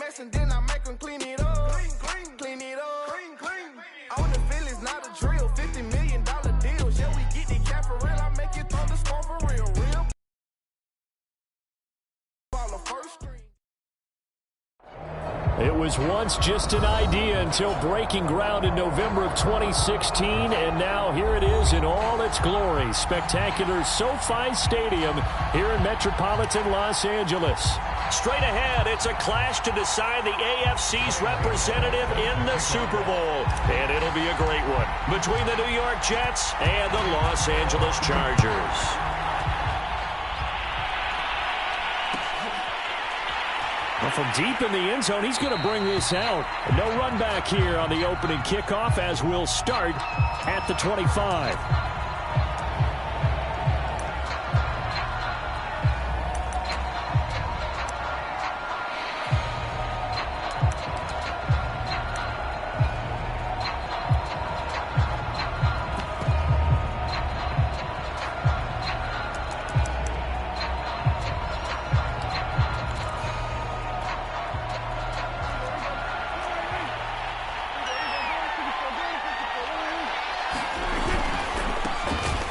mess and then I make them clean it up. Clean it up. On the Phillies, not a drill. $50 million deals. Yeah, we get the cap for real. I make it thunderstorm for real. Real. First string. It was once just an idea until breaking ground in November of 2016, and now here it is in all its glory. Spectacular SoFi Stadium here in metropolitan Los Angeles. Straight ahead, it's a clash to decide the AFC's representative in the Super Bowl. And it'll be a great one between the New York Jets and the Los Angeles Chargers. Well, from deep in the end zone, he's going to bring this out. No run back here on the opening kickoff as we'll start at the 25.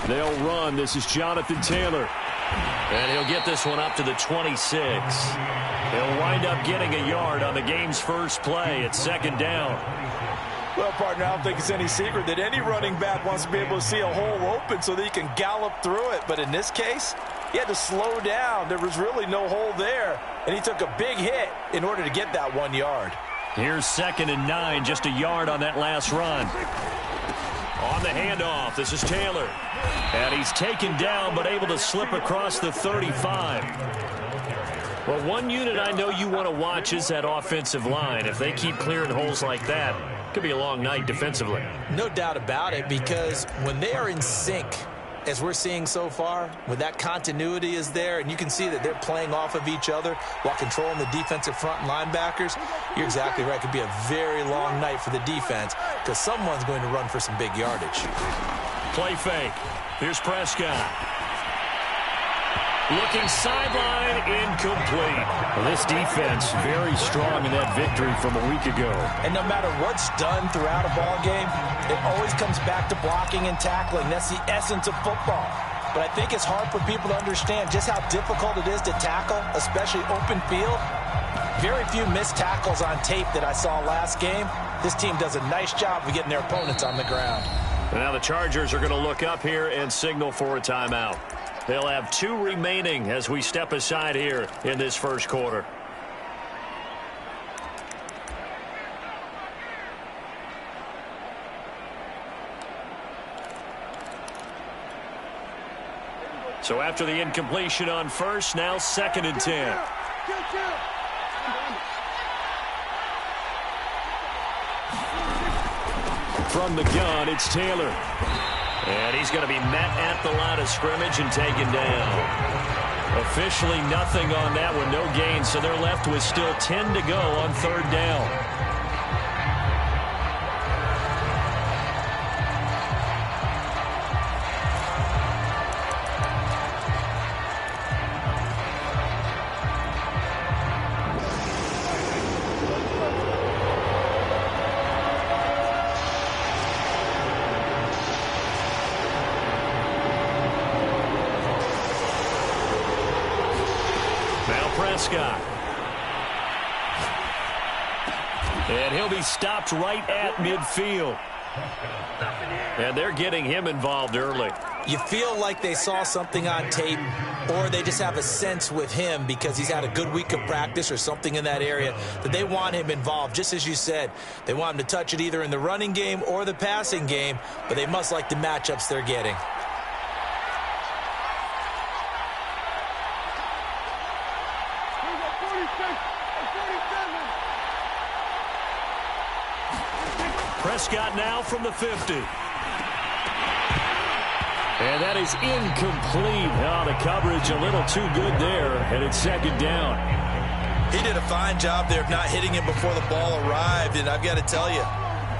They'll run. This is Jonathan Taylor. And he'll get this one up to the 26. He'll wind up getting a yard on the game's first play. It's second down. Well, partner, I don't think it's any secret that any running back wants to be able to see a hole open so that he can gallop through it. But in this case, he had to slow down. There was really no hole there. And he took a big hit in order to get that 1 yard. Here's 2nd and 9, just a yard on that last run. On the handoff, this is Taylor. And he's taken down but able to slip across the 35. Well, one unit I know you want to watch is that offensive line. If they keep clearing holes like that, it could be a long night defensively. No doubt about it, because when they are in sync, as we're seeing so far, when that continuity is there and you can see that they're playing off of each other while controlling the defensive front linebackers, you're exactly right. It could be a very long night for the defense because someone's going to run for some big yardage. Play fake. Here's Prescott. Looking sideline, incomplete. Well, this defense very strong in that victory from a week ago. And no matter what's done throughout a ball game, it always comes back to blocking and tackling. That's the essence of football. But I think it's hard for people to understand just how difficult it is to tackle, especially open field. Very few missed tackles on tape that I saw last game. This team does a nice job of getting their opponents on the ground. And now the Chargers are going to look up here and signal for a timeout. They'll have 2 remaining as we step aside here in this first quarter. So after the incompletion on first, now 2nd and 10. From the gun, it's Taylor. And he's going to be met at the line of scrimmage and taken down. Officially nothing on that one, no gain, so they're left with still 10 to go on 3rd down. Prescott. And he'll be stopped right at midfield. And they're getting him involved early. You feel like they saw something on tape, or they just have a sense with him because he's had a good week of practice or something in that area that they want him involved. Just as you said, they want him to touch it either in the running game or the passing game, but they must like the matchups they're getting. Prescott now from the 50. And that is incomplete. Oh, the coverage a little too good there, and it's 2nd down. He did a fine job there of not hitting him before the ball arrived, and I've got to tell you,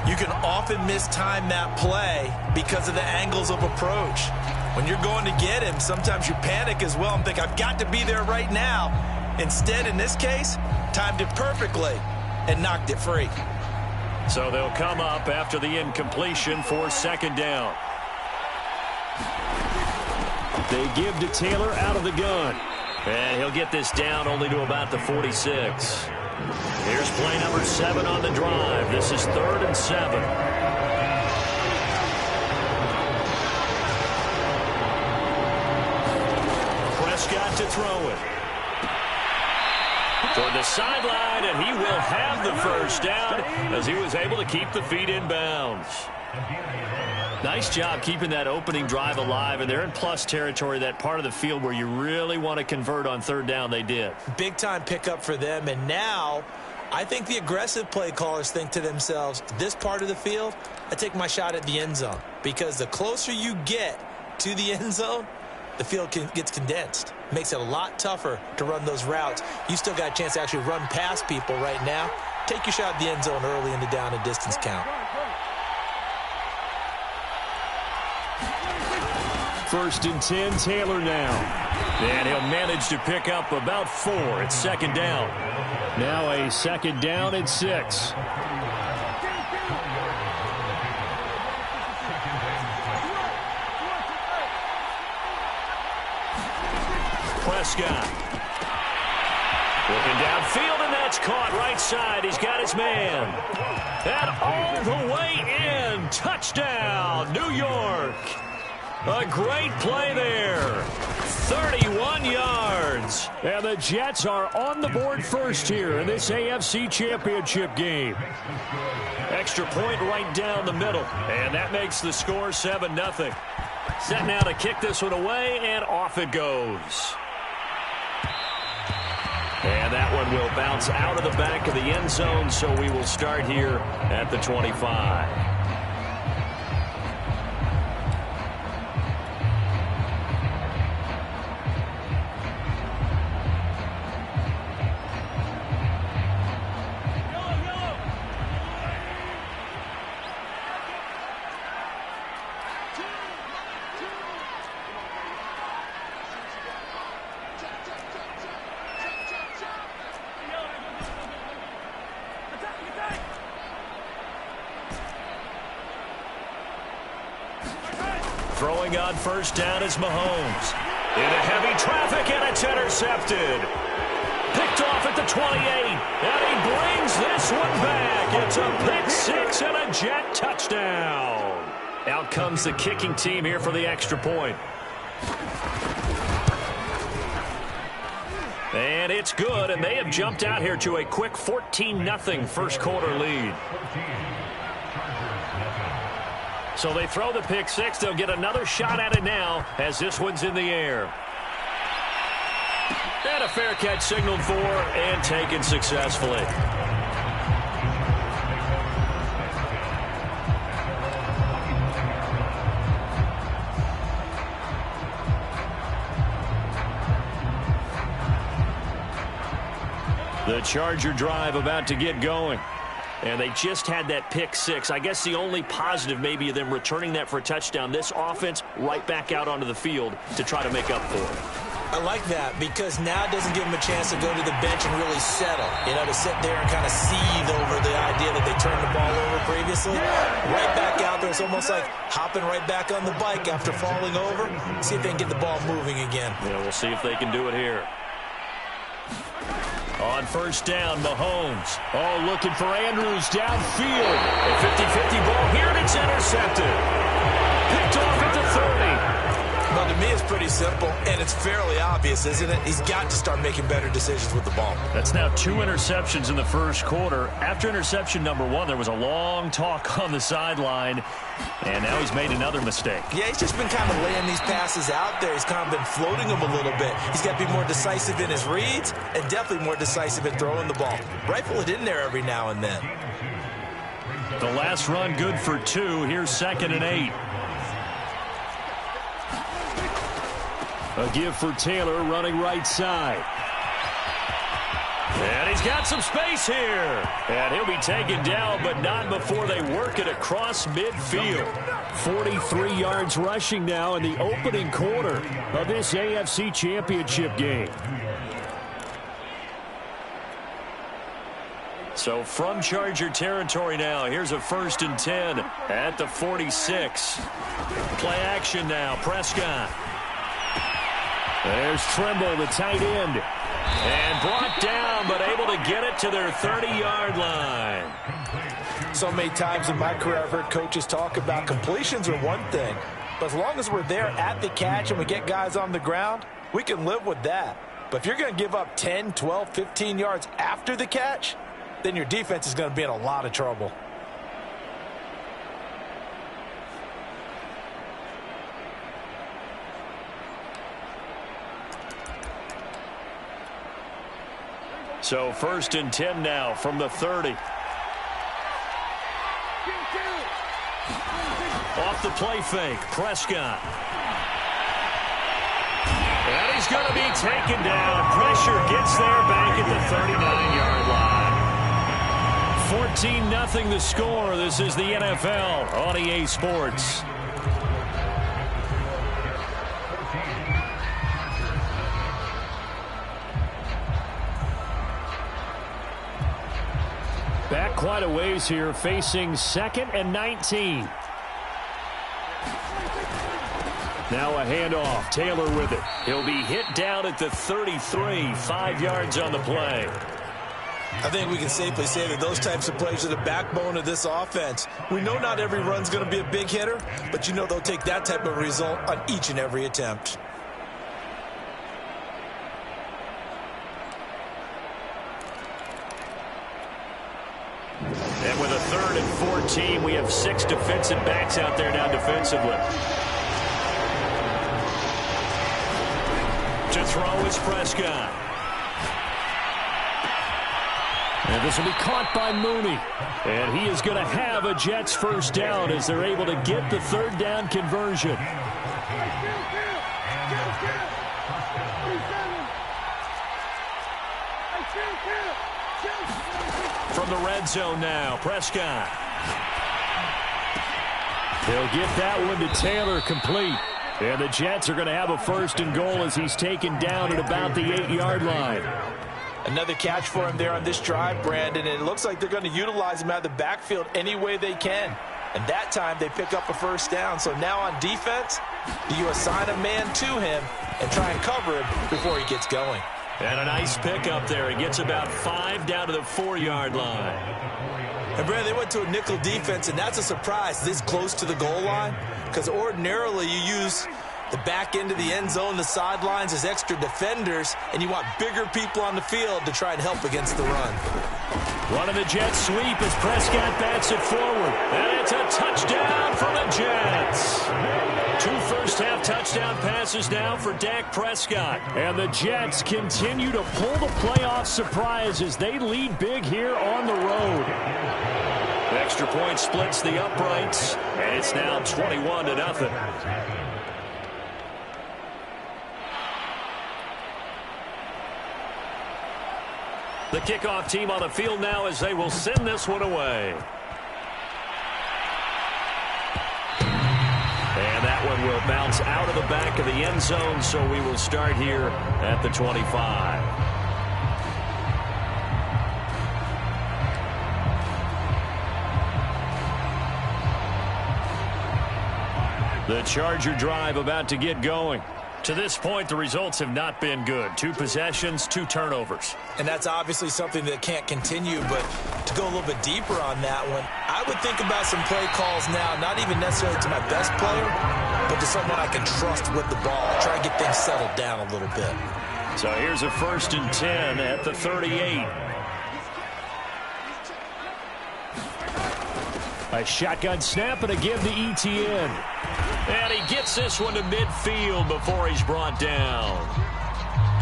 you can often mistime that play because of the angles of approach. When you're going to get him, sometimes you panic as well and think, I've got to be there right now. Instead, in this case, timed it perfectly and knocked it free. So they'll come up after the incompletion for second down. They give to Taylor out of the gun. And he'll get this down only to about the 46. Here's play number 7 on the drive. This is 3rd and 7. Prescott to throw it. Toward the sideline, and he will have the first down as he was able to keep the feet in bounds. Nice job keeping that opening drive alive, and they're in plus territory, that part of the field where you really want to convert on 3rd down. They did. Big-time pickup for them, and now I think the aggressive play callers think to themselves, this part of the field, I take my shot at the end zone, because the closer you get to the end zone, the field gets condensed. Makes it a lot tougher to run those routes. You still got a chance to actually run past people right now. Take your shot at the end zone early in the down and distance count. 1st and 10, Taylor now. And he'll manage to pick up about 4. It's 2nd down. Now a 2nd down and 6. Prescott. Looking downfield, and that's caught right side. He's got his man. And all the way in. Touchdown, New York. A great play there. 31 yards. And the Jets are on the board first here in this AFC Championship game. Extra point right down the middle. And that makes the score 7-0. Set now to kick this one away, and off it goes. And that one will bounce out of the back of the end zone, so we will start here at the 25. Throwing on 1st down is Mahomes. Into heavy traffic, and it's intercepted. Picked off at the 28, and he brings this one back. It's a pick 6 and a Jet touchdown. Out comes the kicking team here for the extra point. And it's good, and they have jumped out here to a quick 14-0 first quarter lead. So they throw the pick 6. They'll get another shot at it now as this one's in the air. And a fair catch signaled for and taken successfully. The Charger drive about to get going. And they just had that pick 6. I guess the only positive maybe of them returning that for a touchdown. This offense right back out onto the field to try to make up for it. I like that because now it doesn't give them a chance to go to the bench and really settle. You know, to sit there and kind of seethe over the idea that they turned the ball over previously. Right back out there. It's almost like hopping right back on the bike after falling over. See if they can get the ball moving again. Yeah, we'll see if they can do it here. On 1st down, Mahomes. Oh, looking for Andrews downfield. A 50-50 ball here, and it's intercepted. Picked off at the 30. Well, to me, it's pretty simple, and it's fairly obvious, isn't it? He's got to start making better decisions with the ball. That's now 2 interceptions in the first quarter. After interception number 1, there was a long talk on the sideline, and now he's made another mistake. Yeah, he's just been kind of laying these passes out there. He's kind of been floating them a little bit. He's got to be more decisive in his reads and definitely more decisive in throwing the ball. Rifle it in there every now and then. The last run good for 2. Here's 2nd and 8. A give for Taylor running right side. And he's got some space here. And he'll be taken down, but not before they work it across midfield. 43 yards rushing now in the opening quarter of this AFC Championship game. So from Charger territory now, here's a 1st and 10 at the 46. Play action now, Prescott. There's Trimble, the tight end. And brought down, but able to get it to their 30-yard line. So many times in my career I've heard coaches talk about completions are one thing, but as long as we're there at the catch and we get guys on the ground, we can live with that. But if you're going to give up 10, 12, 15 yards after the catch, then your defense is going to be in a lot of trouble. So 1st and 10 now from the 30. Off the play fake, Prescott. And he's going to be taken down. Pressure gets there back at the 39-yard line. 14-0 the score. This is the NFL on EA Sports. Back quite a ways here, facing 2nd and 19. Now a handoff. Taylor with it. He'll be hit down at the 33. 5 yards on the play. I think we can safely say that those types of plays are the backbone of this offense. We know not every run's going to be a big hitter, but you know they'll take that type of result on each and every attempt. And with a 3rd and 14, we have 6 defensive backs out there now defensively. To throw is Prescott. And this will be caught by Mooney. And he is going to have a Jets 1st down as they're able to get the 3rd down conversion. From the red zone now, Prescott. They'll get that one to Taylor, complete. And the Jets are going to have a 1st and goal as he's taken down at about the 8-yard line. Another catch for him there on this drive, Brandon, and it looks like they're going to utilize him out of the backfield any way they can. And that time they pick up a 1st down. So now on defense, do you assign a man to him and try and cover him before he gets going? And a nice pickup there. He gets about 5 down to the 4-yard line. And, Brandon, they went to a nickel defense, and that's a surprise this close to the goal line, because ordinarily you use the back end of the end zone, the sidelines as extra defenders, and you want bigger people on the field to try and help against the run. Running the jet sweep as Prescott bats it forward. And it's a touchdown for the Jets. 2 first-half touchdown passes now for Dak Prescott. And the Jets continue to pull the playoff surprise as they lead big here on the road. The extra point splits the uprights, and it's now 21-0. The kickoff team on the field now as they will send this one away. And that one will bounce out of the back of the end zone, so we will start here at the 25. The Charger drive about to get going. To this point, the results have not been good. 2 possessions, 2 turnovers. And that's obviously something that can't continue, but to go a little bit deeper on that one, I would think about some play calls now, not even necessarily to my best player, but to someone I can trust with the ball. Try and get things settled down a little bit. So here's a 1st and 10 at the 38. A shotgun snap and a give to ETN. And he gets this one to midfield before he's brought down.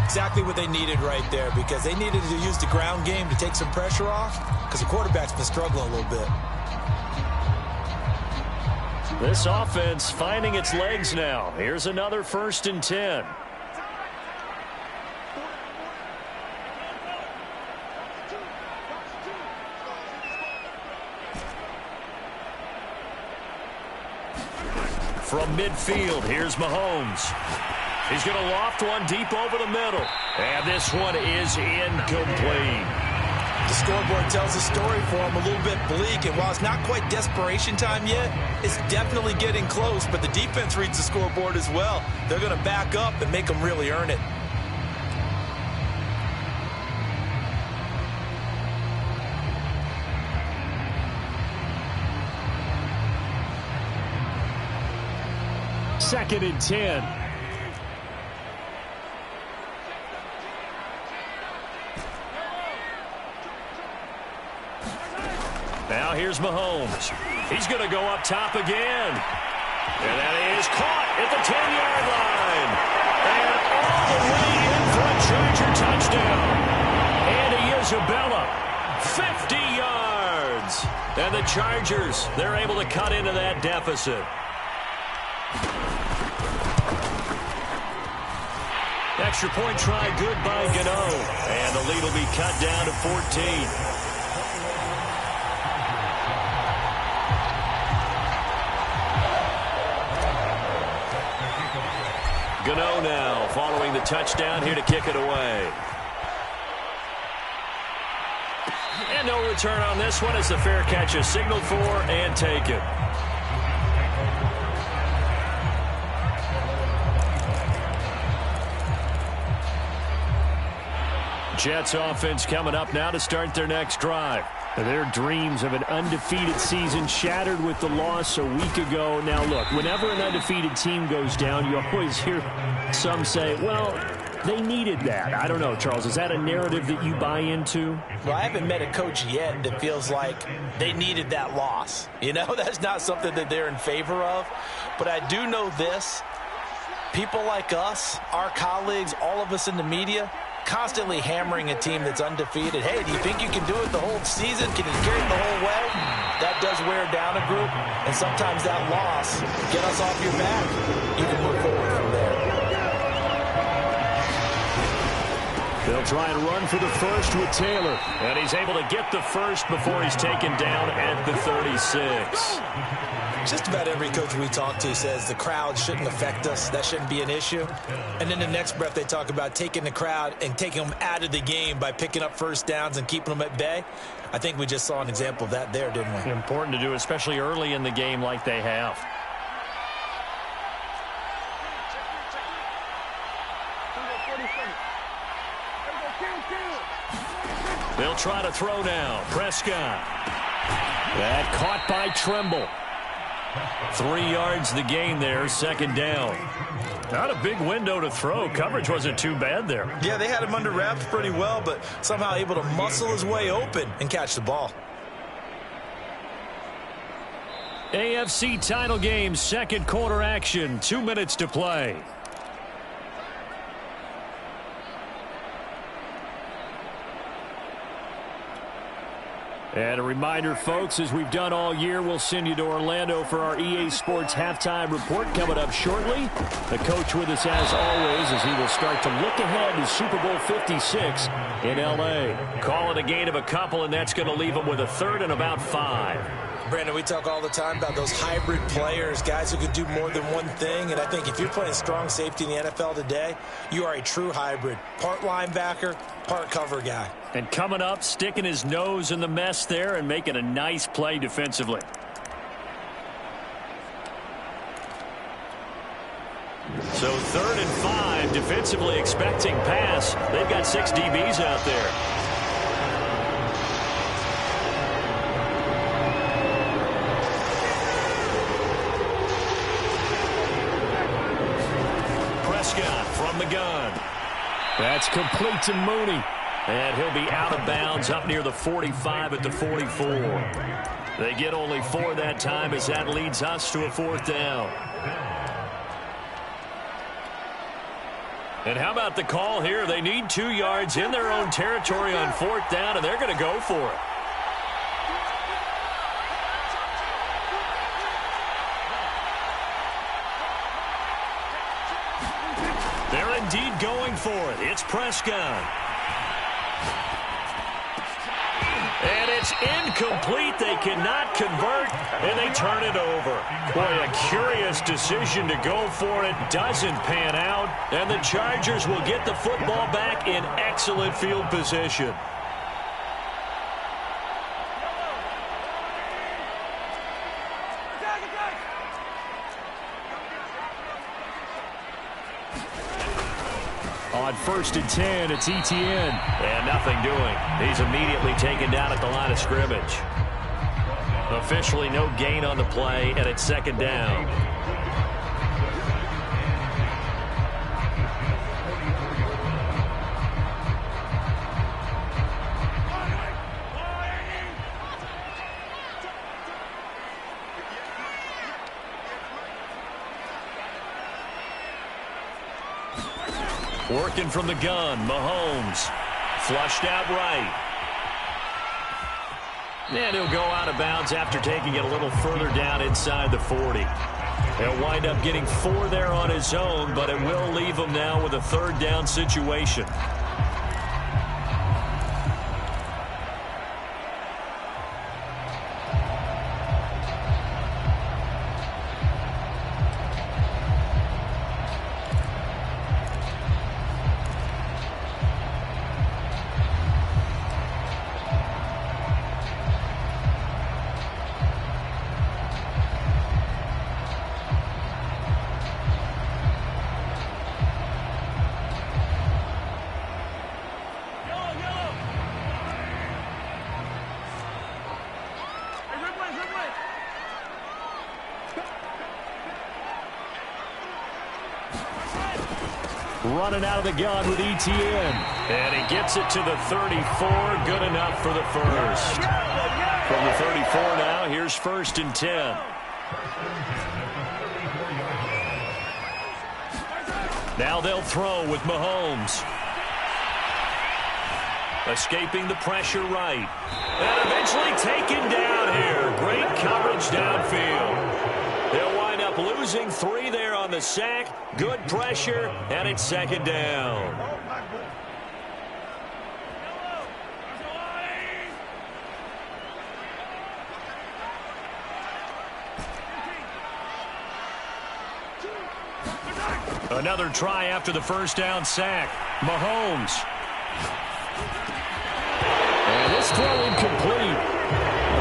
Exactly what they needed right there, because they needed to use the ground game to take some pressure off, because the quarterback's been struggling a little bit. This offense finding its legs now. Here's another 1st and 10. From midfield, here's Mahomes. He's going to loft one deep over the middle. And this one is incomplete. The scoreboard tells a story for them, a little bit bleak. And while it's not quite desperation time yet, it's definitely getting close. But the defense reads the scoreboard as well. They're going to back up and make them really earn it. Second and 10. Now here's Mahomes. He's going to go up top again. And that is caught at the 10-yard line. And all the way in for a Charger touchdown. And Isabella, 50 yards. And the Chargers, they're able to cut into that deficit. Extra point try good by Gano. And the lead will be cut down to 14. Gano now following the touchdown here to kick it away. And no return on this one as the fair catch is signaled for and taken. Jets offense coming up now to start their next drive. Their dreams of an undefeated season shattered with the loss a week ago. Now, look, whenever an undefeated team goes down, you always hear some say, well, they needed that. I don't know, Charles. Is that a narrative that you buy into? Well, I haven't met a coach yet that feels like they needed that loss. You know, that's not something that they're in favor of. But I do know this. People like us, our colleagues, all of us in the media, constantly hammering a team that's undefeated. Hey, do you think you can do it the whole season? Can you carry it the whole way? That does wear down a group, and sometimes that loss get us off your back. You can move forward from there. They'll try and run for the first with Taylor. And he's able to get the first before he's taken down at the 36. Just about every coach we talk to says the crowd shouldn't affect us. That shouldn't be an issue. And then the next breath they talk about taking the crowd and taking them out of the game by picking up first downs and keeping them at bay. I think we just saw an example of that there, didn't we? Important to do, especially early in the game like they have. They'll try to throw now. Prescott. That caught by Tremble. 3 yards the gain there, second down. Not a big window to throw. Coverage wasn't too bad there. Yeah, they had him under wraps pretty well, but somehow able to muscle his way open and catch the ball. AFC title game, second quarter action. 2 minutes to play. And a reminder, folks, as we've done all year, we'll send you to Orlando for our EA Sports halftime report coming up shortly. The coach with us as always as he will start to look ahead to Super Bowl 56 in L.A. Call it a gain of a couple, and that's going to leave them with a third and about 5. Brandon, we talk all the time about those hybrid players, guys who could do more than one thing. And I think if you're playing strong safety in the NFL today, you are a true hybrid. Part linebacker, part cover guy. And coming up, sticking his nose in the mess there and making a nice play defensively. So 3rd and 5, defensively expecting pass. They've got 6 DBs out there. Prescott from the gun. That's complete to Mooney. And he'll be out of bounds up near the 45 at the 44. They get only 4 that time as that leads us to a 4th down. And how about the call here? They need 2 yards in their own territory on 4th down, and they're going to go for it. They're indeed going for it. It's Prescott. And it's incomplete. They cannot convert, and they turn it over. Boy, a curious decision to go for it. Doesn't pan out, and the Chargers will get the football back in excellent field position. 1st and 10. It's Etienne. And nothing doing. He's immediately taken down at the line of scrimmage. Officially no gain on the play, and it's 2nd down. Working from the gun, Mahomes. Flushed out right. And he'll go out of bounds after taking it a little further down inside the 40. He'll wind up getting 4 there on his own, but it will leave him now with a 3rd down situation. Running out of the gun with Etienne. And he gets it to the 34. Good enough for the first. From the 34 now, here's 1st and 10. Now they'll throw with Mahomes. Escaping the pressure right. And eventually taken down here. Great coverage downfield. They'll wind up losing 3 there on the sack. Good pressure, and it's 2nd down. Another try after the 1st down sack. Mahomes. And this throw incomplete.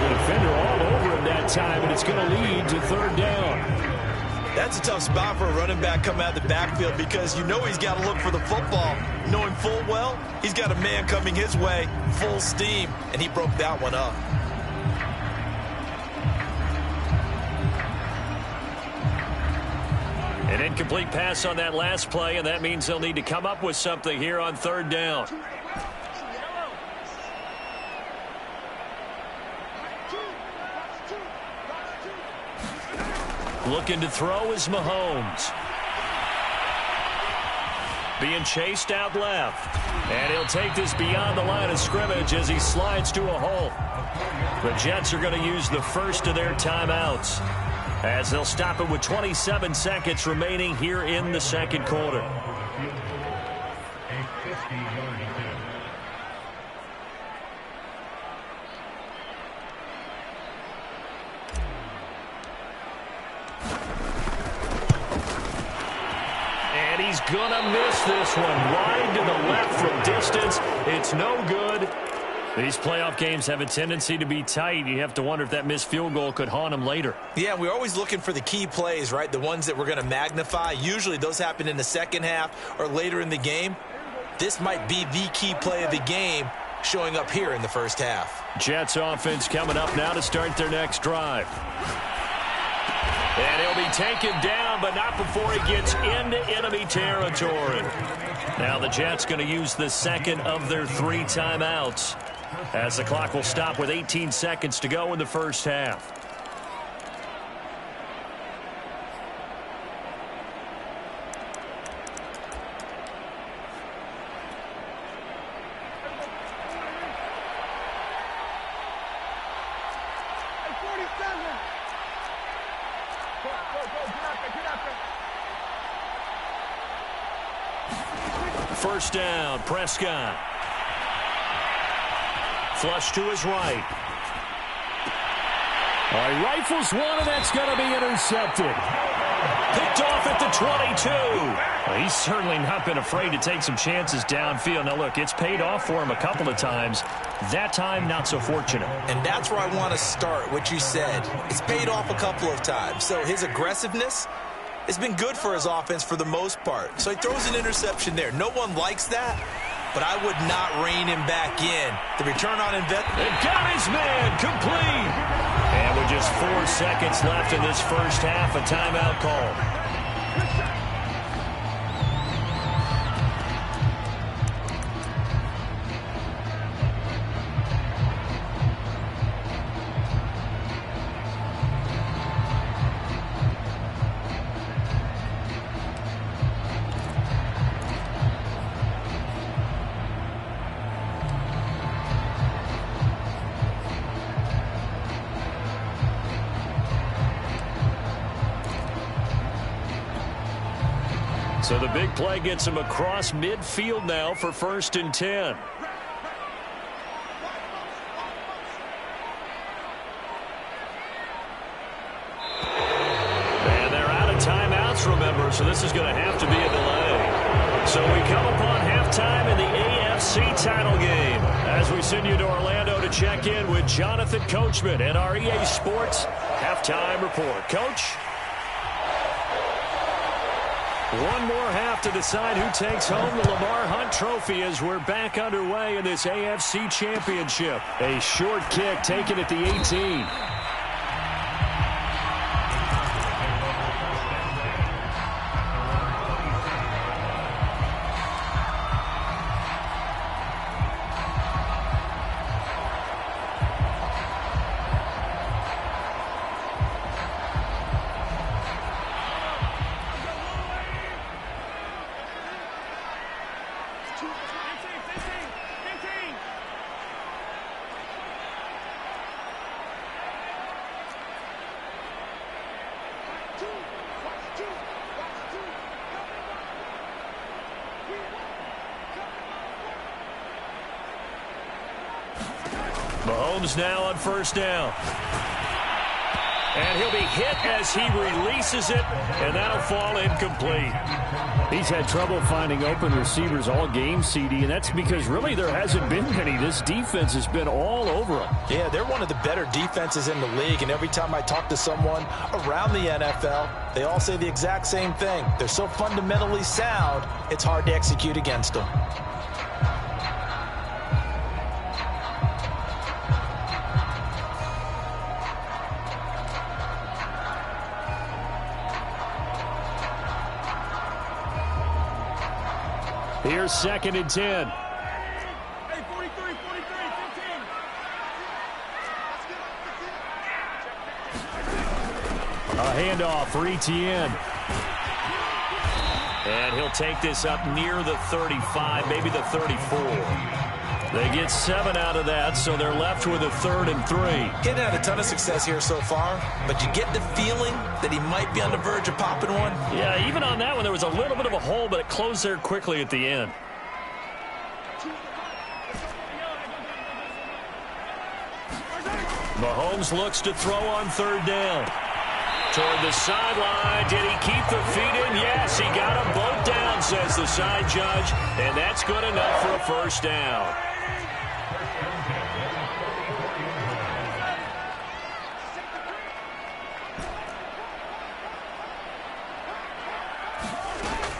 The defender all over him that time, and it's going to lead to 3rd down. That's a tough spot for a running back coming out of the backfield because you know he's got to look for the football, knowing full well he's got a man coming his way, full steam, and he broke that one up. An incomplete pass on that last play, and that means they'll need to come up with something here on 3rd down. Looking to throw is Mahomes. Being chased out left. And he'll take this beyond the line of scrimmage as he slides to a halt. The Jets are going to use the first of their timeouts as they'll stop it with 27 seconds remaining here in the 2nd quarter. He's gonna miss this one. Wide to the left from distance. It's no good. These playoff games have a tendency to be tight. You have to wonder if that missed field goal could haunt him later. Yeah, we're always looking for the key plays, right? The ones that we're going to magnify. Usually those happen in the 2nd half or later in the game. This might be the key play of the game showing up here in the 1st half. Jets offense coming up now to start their next drive. And he'll be taken down, but not before he gets into enemy territory. Now the Jets going to use the 2nd of their 3 timeouts as the clock will stop with 18 seconds to go in the 1st half. First down, Prescott. Flush to his right. He rifles one, and that's going to be intercepted. Picked off at the 22. Well, he's certainly not been afraid to take some chances downfield. Now, look, it's paid off for him a couple of times. That time, not so fortunate. And that's where I want to start, what you said. It's paid off a couple of times. So his aggressiveness It's been good for his offense for the most part. So he throws an interception there. No one likes that, but I would not rein him back in. The return on investment. And got his man complete. And with just 4 seconds left in this first half, a timeout call. So the big play gets him across midfield now for 1st and 10. And they're out of timeouts, remember, so this is going to have to be a delay. So we come upon halftime in the AFC title game as we send you to Orlando to check in with Jonathan Coachman and our EA Sports halftime report. Coach? One more half to decide who takes home the Lamar Hunt Trophy as we're back underway in this AFC Championship. A short kick taken at the 18. Mahomes now on 1st down. And he'll be hit as he releases it, and that'll fall incomplete. He's had trouble finding open receivers all game, CD, and that's because really there hasn't been many. This defense has been all over them. Yeah, they're one of the better defenses in the league, and every time I talk to someone around the NFL, they all say the exact same thing. They're so fundamentally sound, it's hard to execute against them. Here's 2nd and 10. Hey, 43, 15. A handoff for Etienne. And he'll take this up near the 35, maybe the 34. They get 7 out of that, so they're left with a 3rd and 3. Getting had a ton of success here so far, but you get the feeling that he might be on the verge of popping one. Yeah, even on that one, there was a little bit of a hole, but it closed there quickly at the end. Mahomes looks to throw on 3rd down. Toward the sideline. Did he keep the feet in? Yes, he got them both down, says the side judge, and that's good enough for a 1st down.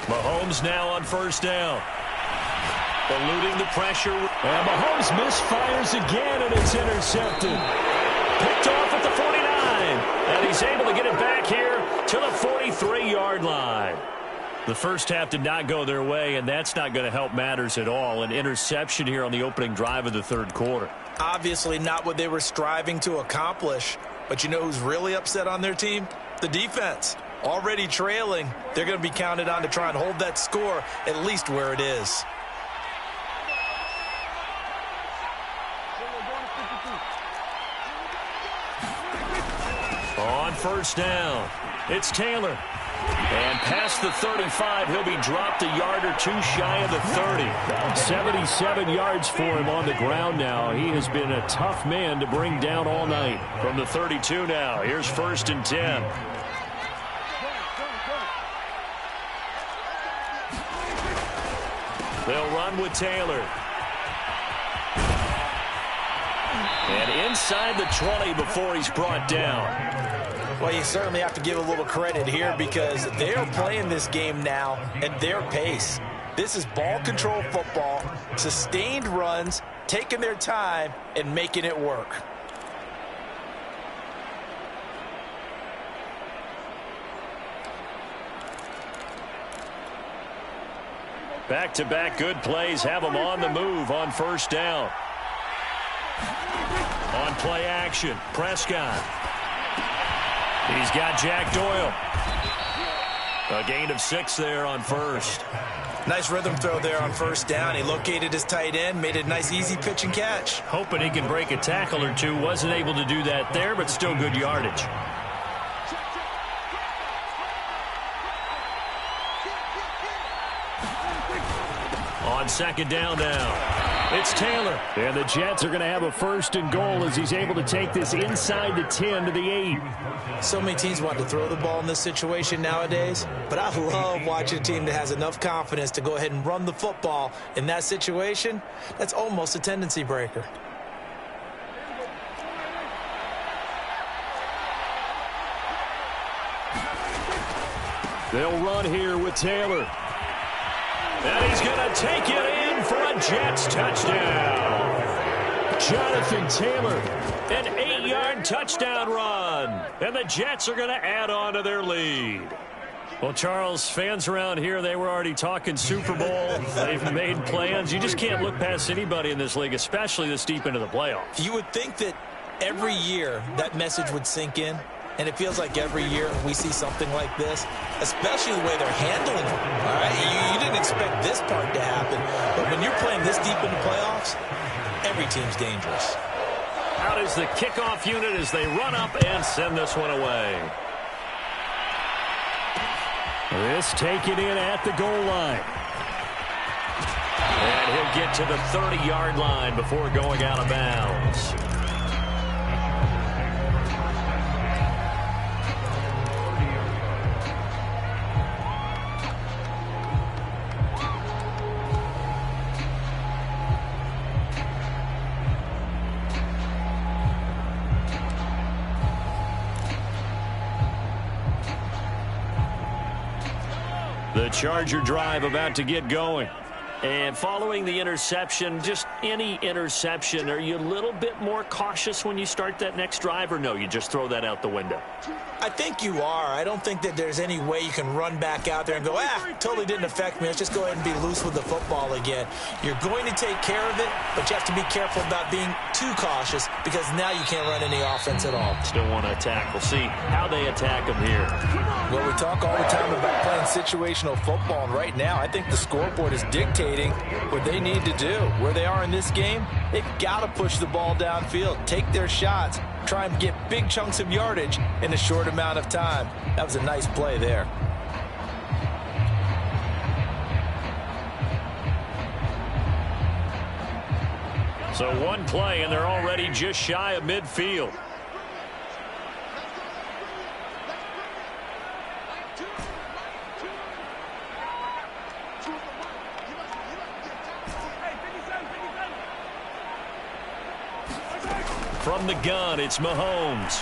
Mahomes now on 1st down. Eluding the pressure. And Mahomes misfires again, and it's intercepted. Picked off at the 49. And he's able to get it back here to the 43-yard line. The first half did not go their way, and that's not going to help matters at all. An interception here on the opening drive of the 3rd quarter. Obviously not what they were striving to accomplish. But you know who's really upset on their team? The defense. Already trailing, they're going to be counted on to try and hold that score at least where it is. On 1st down, it's Taylor. And past the 35, he'll be dropped a yard or 2 shy of the 30. 77 yards for him on the ground now. He has been a tough man to bring down all night. From the 32 now, here's 1st and 10. They'll run with Taylor. And inside the 20 before he's brought down. Well, you certainly have to give a little credit here because they're playing this game now at their pace. This is ball control football, sustained runs, taking their time, and making it work. Back-to-back good plays have them on the move on first down. On play action, Prescott. He's got Jack Doyle. A gain of 6 there on first. Nice rhythm throw there on first down. He located his tight end, made it a nice easy pitch and catch. Hoping he can break a tackle or two. Wasn't able to do that there, but still good yardage. On second down now, it's Taylor. And the Jets are going to have a first and goal as he's able to take this inside the 10 to the 8. So many teams want to throw the ball in this situation nowadays, but I love watching a team that has enough confidence to go ahead and run the football in that situation. That's almost a tendency breaker. They'll run here with Taylor. And he's going to take it in for a Jets touchdown. Jonathan Taylor, an 8-yard touchdown run. And the Jets are going to add on to their lead. Well, Charles, fans around here, they were already talking Super Bowl. They've made plans. You just can't look past anybody in this league, especially this deep into the playoffs. You would think that every year that message would sink in. And it feels like every year we see something like this, especially the way they're handling it. All right, you didn't expect this part to happen, but when you're playing this deep in the playoffs, every team's dangerous. Out is the kickoff unit as they run up and send this one away. This taken in at the goal line. And he'll get to the 30-yard line before going out of bounds. The Charger drive about to get going. And following the interception, just any interception, are you a little bit more cautious when you start that next drive, or no, you just throw that out the window? I think you are. I don't think that there's any way you can run back out there and go, totally didn't affect me. Let's just go ahead and be loose with the football again. You're going to take care of it, but you have to be careful about being too cautious because now you can't run any offense at all. Still want to attack. We'll see how they attack them here. Well, we talk all the time about playing situational football, and right now I think the scoreboard is dictating what they need to do. Where they are in this game, they've got to push the ball downfield, take their shots, try and get big chunks of yardage in a short amount of time. That was a nice play there. So one play, and they're already just shy of midfield. From the gun, it's Mahomes.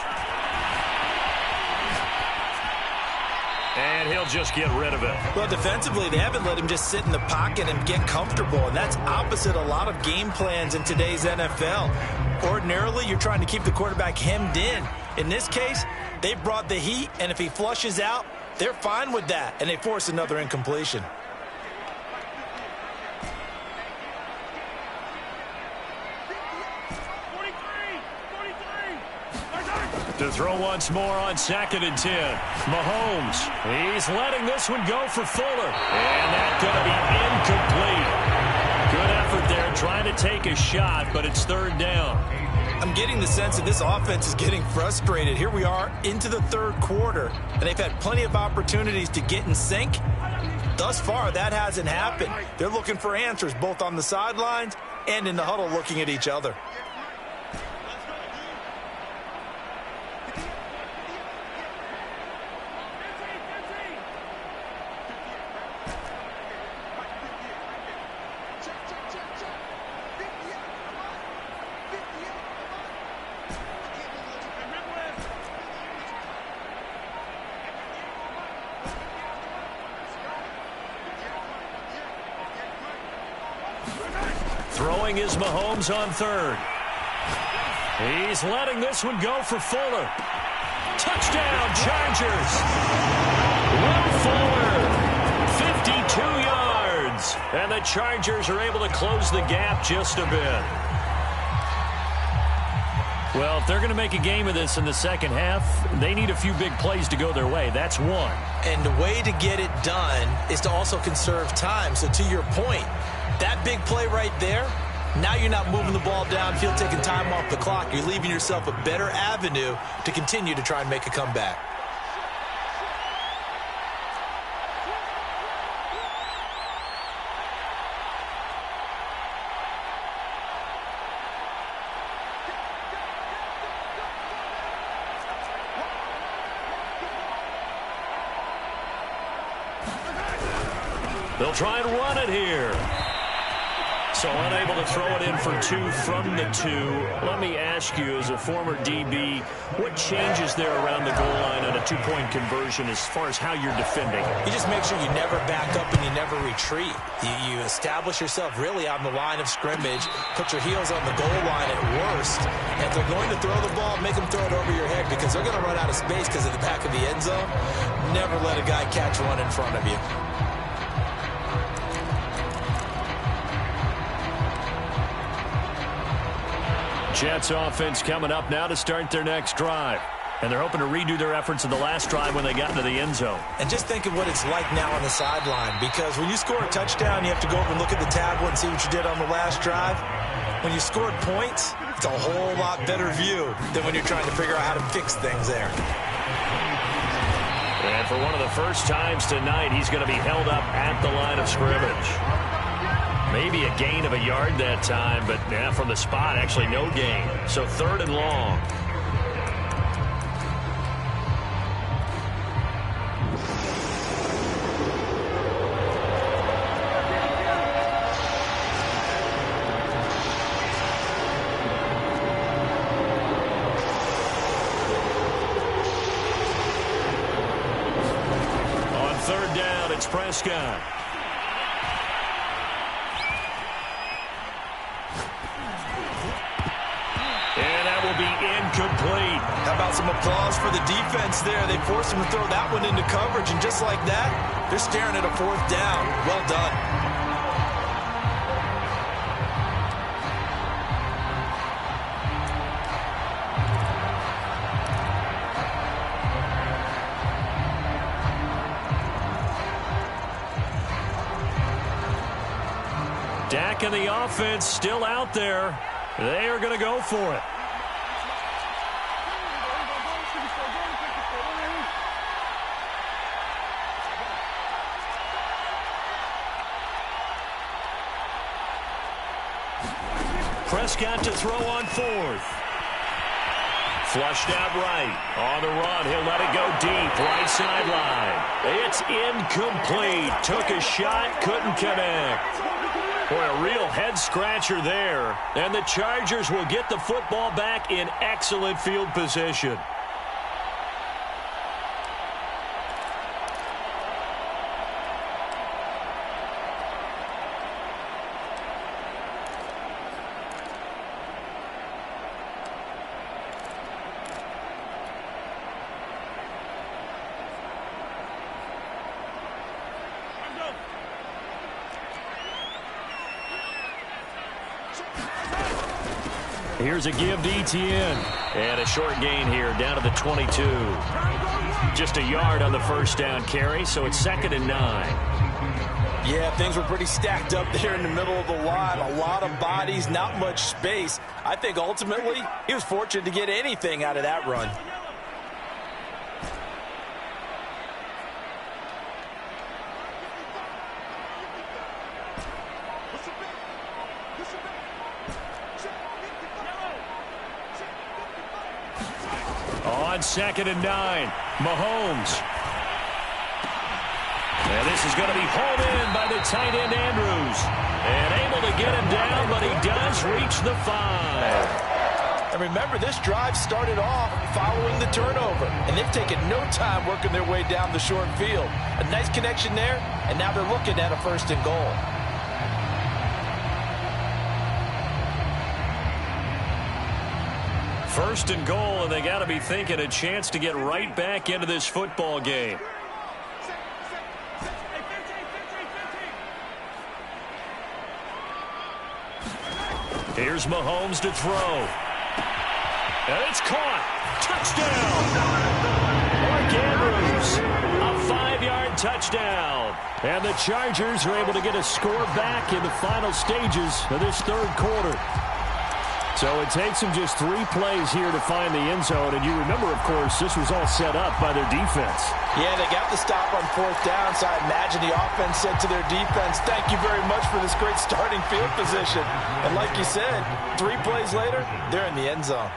And he'll just get rid of it. Well, defensively, they haven't let him just sit in the pocket and get comfortable, and that's opposite a lot of game plans in today's NFL. Ordinarily, you're trying to keep the quarterback hemmed in. In this case, they brought the heat, and if he flushes out, they're fine with that, and they force another incompletion. To throw once more on 2nd and 10. Mahomes, he's letting this one go for Fuller. And that's going to be incomplete. Good effort there trying to take a shot, but it's 3rd down. I'm getting the sense that this offense is getting frustrated. Here we are into the 3rd quarter, and they've had plenty of opportunities to get in sync. Thus far, that hasn't happened. They're looking for answers both on the sidelines and in the huddle looking at each other. Throwing is Mahomes on third. He's letting this one go for Fuller. Touchdown, Chargers. Will Fuller, 52 yards. And the Chargers are able to close the gap just a bit. Well, if they're going to make a game of this in the second half, they need a few big plays to go their way. That's one. And the way to get it done is to also conserve time. So to your point, that big play right there, now you're not moving the ball downfield, taking time off the clock. You're leaving yourself a better avenue to continue to try and make a comeback. They'll try and run it here. So unable to throw it in for two from the two. Let me ask you, as a former DB, what changes there around the goal line on a two-point conversion as far as how you're defending? You just make sure you never back up and you never retreat. You establish yourself really on the line of scrimmage, put your heels on the goal line at worst. And if they're going to throw the ball, make them throw it over your head because they're going to run out of space because of the back of the end zone. Never let a guy catch one in front of you. Jets offense coming up now to start their next drive. And they're hoping to redo their efforts in the last drive when they got into the end zone. And just think of what it's like now on the sideline, because when you score a touchdown, you have to go over and look at the tablet and see what you did on the last drive. When you scored points, it's a whole lot better view than when you're trying to figure out how to fix things there. And for one of the first times tonight, he's going to be held up at the line of scrimmage. Maybe a gain of a yard that time, but yeah, from the spot, actually no gain. So third and long. On third down, it's Prescott. Incomplete. How about some applause for the defense there? They forced him to throw that one into coverage, and just like that, they're staring at a fourth down. Well done. Dak and the offense still out there. They are going to go for it. Prescott to throw on fourth. Flushed out right. On the run, he'll let it go deep. Right sideline. It's incomplete. Took a shot, couldn't connect. Boy, a real head-scratcher there. And the Chargers will get the football back in excellent field position. Here's a give to Etienne. And a short gain here down to the 22. Just a yard on the first down carry, so it's 2nd and 9. Yeah, things were pretty stacked up there in the middle of the line. A lot of bodies, not much space. I think ultimately he was fortunate to get anything out of that run. On 2nd and 9, Mahomes. And this is going to be hauled in by the tight end Andrews. And able to get him down, but he does reach the 5. And remember, this drive started off following the turnover. And they've taken no time working their way down the short field. A nice connection there, and now they're looking at a 1st and goal. First and goal, and they got to be thinking a chance to get right back into this football game. Here's Mahomes to throw. And it's caught. Touchdown. Mark Andrews. A 5-yard touchdown. And the Chargers are able to get a score back in the final stages of this third quarter. So it takes them just 3 plays here to find the end zone. And you remember, of course, this was all set up by their defense. Yeah, they got the stop on 4th down, so I imagine the offense said to their defense, thank you very much for this great starting field position. And like you said, 3 plays later, they're in the end zone.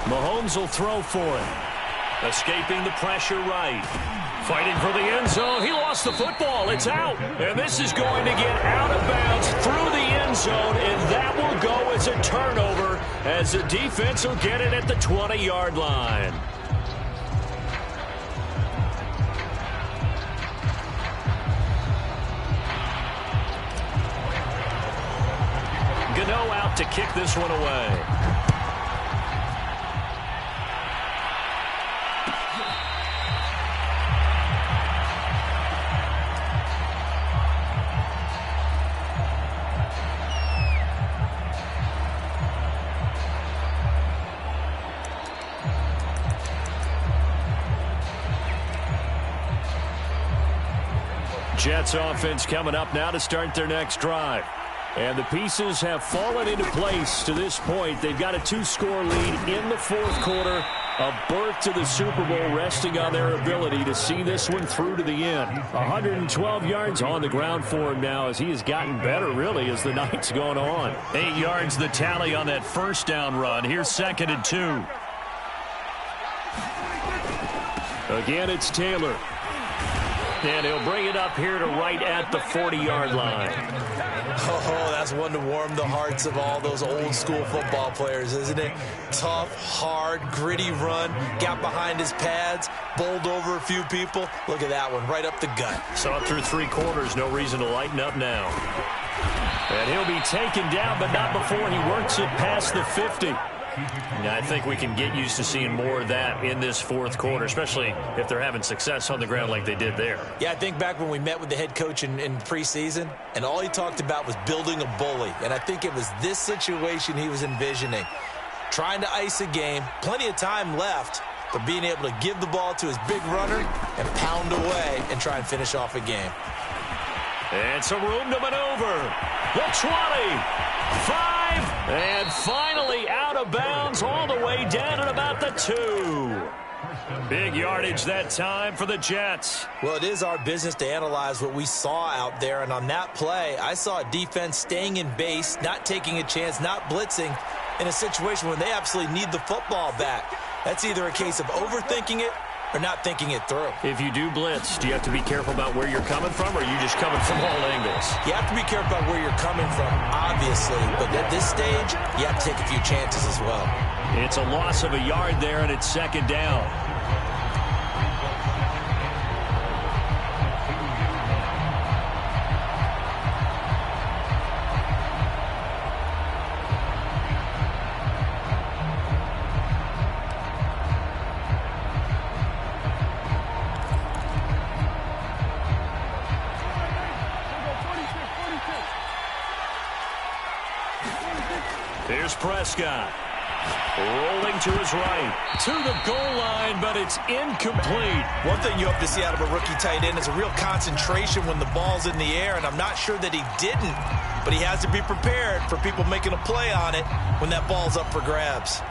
Mahomes will throw for it. Escaping the pressure right. Fighting for the end zone. He lost the football. It's out. And this is going to get out of bounds through the end zone, and that will go as a turnover as the defense will get it at the 20-yard line. Gano out to kick this one away. Jets offense coming up now to start their next drive. And the pieces have fallen into place to this point. They've got a 2-score lead in the 4th quarter. A berth to the Super Bowl resting on their ability to see this one through to the end. 112 yards on the ground for him now as he has gotten better, really, as the night's gone on. 8 yards the tally on that first down run. Here's 2nd and 2. Again, it's Taylor. And he'll bring it up here to right at the 40-yard line. Oh, that's one to warm the hearts of all those old-school football players, isn't it? Tough, hard, gritty run. Got behind his pads, bowled over a few people. Look at that one, right up the gut. Saw it through 3 quarters. No reason to lighten up now. And he'll be taken down, but not before he works it past the 50. Now, I think we can get used to seeing more of that in this 4th quarter, especially if they're having success on the ground like they did there. Yeah, I think back when we met with the head coach in preseason, and all he talked about was building a bully. And I think it was this situation he was envisioning. Trying to ice a game, plenty of time left, but being able to give the ball to his big runner and pound away and try and finish off a game. And some room to maneuver. The 20, 5, and finally out of bounds all the way down at about the 2. Big yardage that time for the Jets. Well, it is our business to analyze what we saw out there, and on that play, I saw a defense staying in base, not taking a chance, not blitzing, in a situation when they absolutely need the football back. That's either a case of overthinking it or not thinking it through. If you do blitz, do you have to be careful about where you're coming from, or are you just coming from all angles? You have to be careful about where you're coming from, obviously, but at this stage, you have to take a few chances as well. It's a loss of a yard there, and it's 2nd down. Here's Prescott. Rolling to his right. To the goal line, but it's incomplete. One thing you hope to see out of a rookie tight end is a real concentration when the ball's in the air, and I'm not sure that he didn't, but he has to be prepared for people making a play on it when that ball's up for grabs.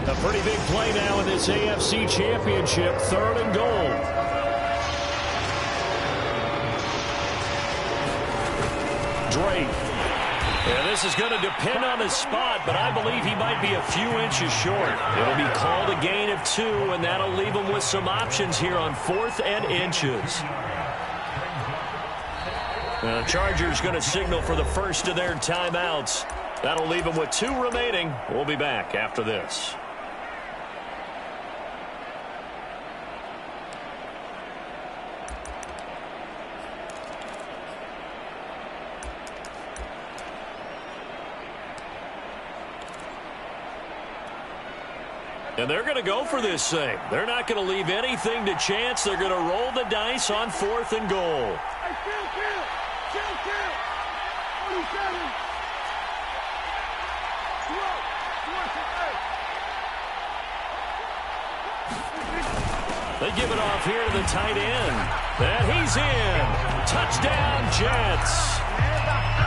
A pretty big play now in this AFC Championship. 3rd and goal. Drake. Yeah, this is going to depend on his spot, but I believe he might be a few inches short. It'll be called a gain of 2, and that'll leave him with some options here on 4th and inches. The Chargers going to signal for the first of their timeouts. That'll leave him with 2 remaining. We'll be back after this. And they're going to go for this thing. They're not going to leave anything to chance. They're going to roll the dice on 4th and goal. They give it off here to the tight end. And he's in. Touchdown, Jets.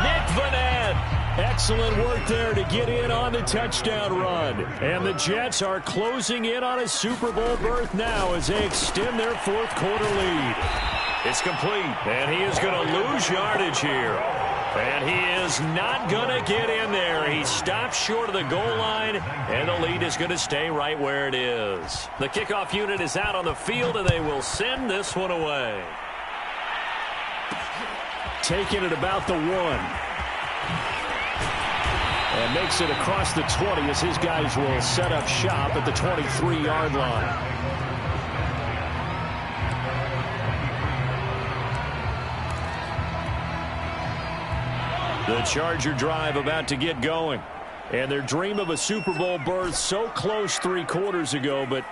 Nick Vannett. Excellent work there to get in on the touchdown run. And the Jets are closing in on a Super Bowl berth now as they extend their 4th quarter lead. It's complete, and he is going to lose yardage here. And he is not going to get in there. He stops short of the goal line, and the lead is going to stay right where it is. The kickoff unit is out on the field, and they will send this one away. Taking it about the 1. And makes it across the 20 as his guys will set up shop at the 23-yard line. The Charger drive about to get going. And their dream of a Super Bowl berth so close 3 quarters ago, but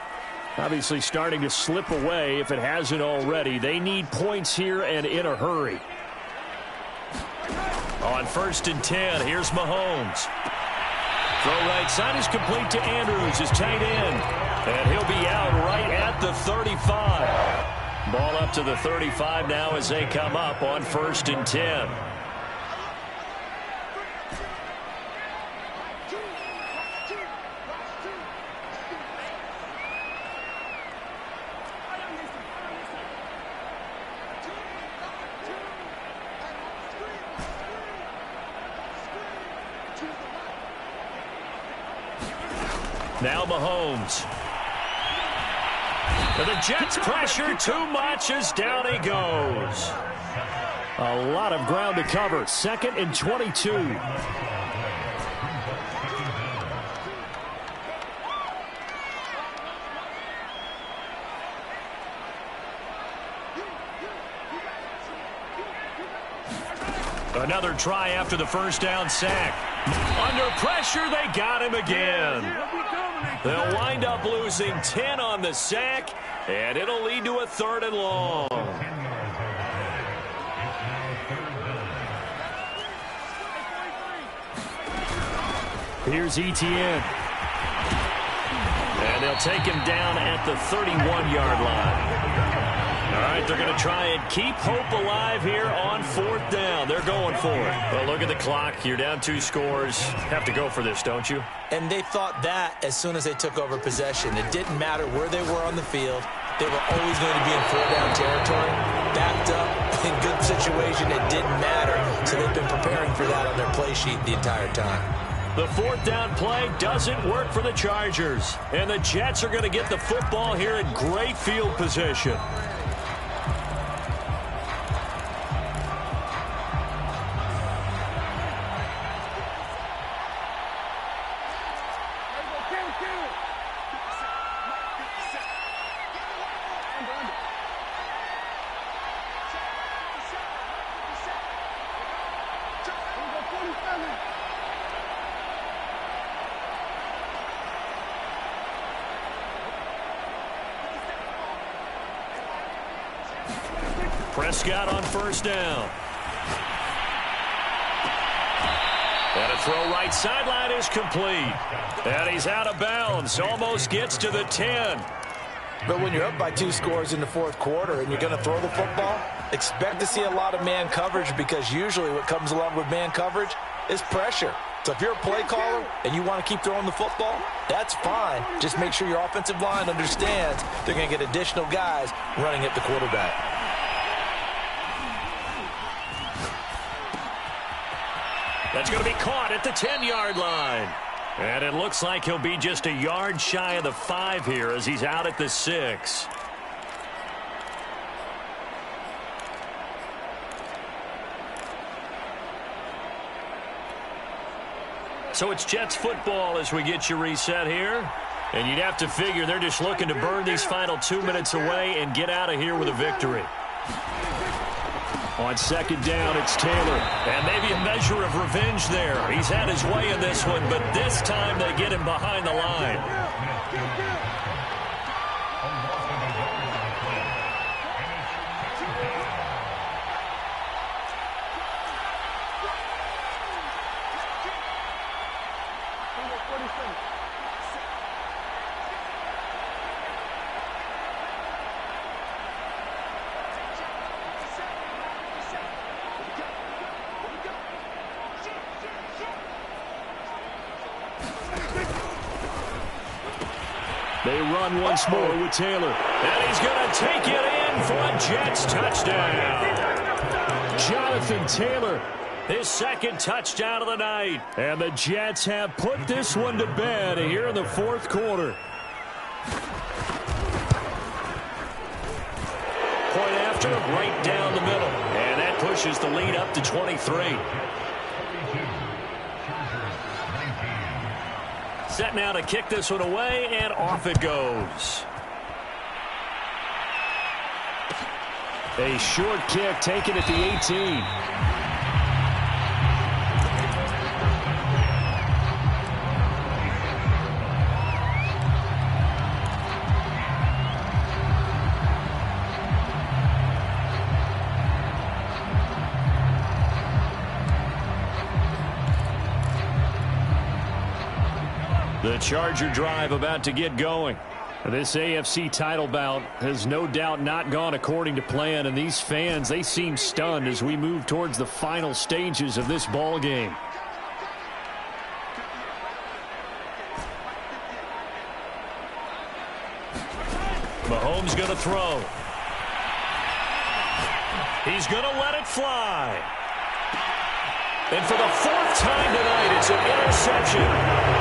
obviously starting to slip away if it hasn't already. They need points here and in a hurry. On 1st and 10, here's Mahomes. Throw right side is complete to Andrews, his tight end. And he'll be out right at the 35. Ball up to the 35 now as they come up on 1st and 10. Now Mahomes. But the Jets pressure too much as down he goes. A lot of ground to cover. 2nd and 22. Another try after the first down sack. Under pressure, they got him again. They'll wind up losing 10 on the sack, and it'll lead to a 3rd and long. Here's Etienne. And they'll take him down at the 31-yard line. All right, they're going to try and keep hope alive here on 4th down. They're going for it. Well, look at the clock. You're down 2 scores. Have to go for this, don't you? And they thought that as soon as they took over possession. It didn't matter where they were on the field. They were always going to be in 4-down territory. Backed up, in good situation, it didn't matter. So they've been preparing for that on their play sheet the entire time. The 4th down play doesn't work for the Chargers. And the Jets are going to get the football here in great field position. Prescott on 1st down. And a throw right sideline is complete. And he's out of bounds. Almost gets to the 10. But when you're up by 2 scores in the 4th quarter and you're going to throw the football, expect to see a lot of man coverage, because usually what comes along with man coverage is pressure. So if you're a play caller and you want to keep throwing the football, that's fine. Just make sure your offensive line understands they're going to get additional guys running at the quarterback. That's going to be caught at the 10-yard line. And it looks like he'll be just a yard shy of the 5 here as he's out at the 6. So it's Jets football as we get you reset here. And you'd have to figure they're just looking to burn these final 2 minutes away and get out of here with a victory. On second down, it's Taylor. And maybe a measure of revenge there. He's had his way in this one, but this time they get him behind the line. They run once more with Taylor. And he's going to take it in for a Jets touchdown. Jonathan Taylor, his second touchdown of the night. And the Jets have put this one to bed here in the fourth quarter. Point after, right down the middle. And that pushes the lead up to 23. Set now to kick this one away, and off it goes. A short kick taken at the 18. The Charger drive about to get going. This AFC title bout has no doubt not gone according to plan, and these fans, they seem stunned as we move towards the final stages of this ball game. Mahomes going to throw. He's going to let it fly. And for the 4th time tonight, it's an interception.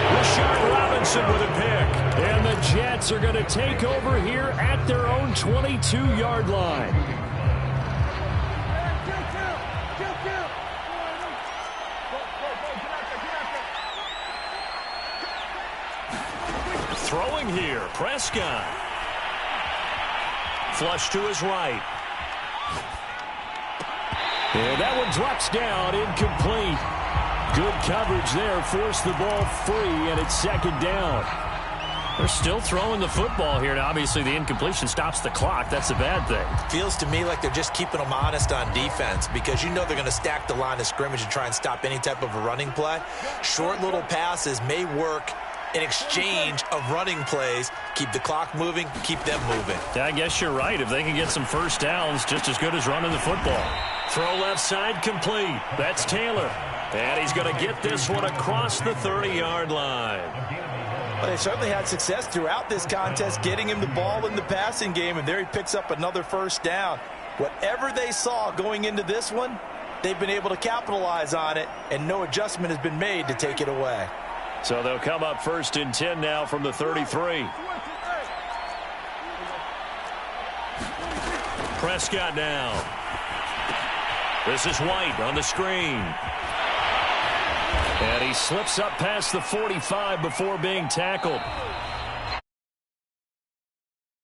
Rashard Robinson with a pick. And the Jets are going to take over here at their own 22-yard line. Throwing here, Prescott. Flush to his right. And that one drops down, incomplete. Good coverage there, forced the ball free, and it's second down. They're still throwing the football here, and obviously the incompletion stops the clock. That's a bad thing. Feels to me like they're just keeping them honest on defense because you know they're going to stack the line of scrimmage and try and stop any type of a running play. Short little passes may work in exchange of running plays. Keep the clock moving, keep them moving. Yeah, I guess you're right. If they can get some first downs, just as good as running the football. Throw left side complete. That's Taylor. And he's going to get this one across the 30-yard line. Well, they certainly had success throughout this contest getting him the ball in the passing game, and there he picks up another first down. Whatever they saw going into this one, they've been able to capitalize on it, and no adjustment has been made to take it away. So they'll come up 1st and 10 now from the 33. Prescott now. This is White on the screen. And he slips up past the 45 before being tackled.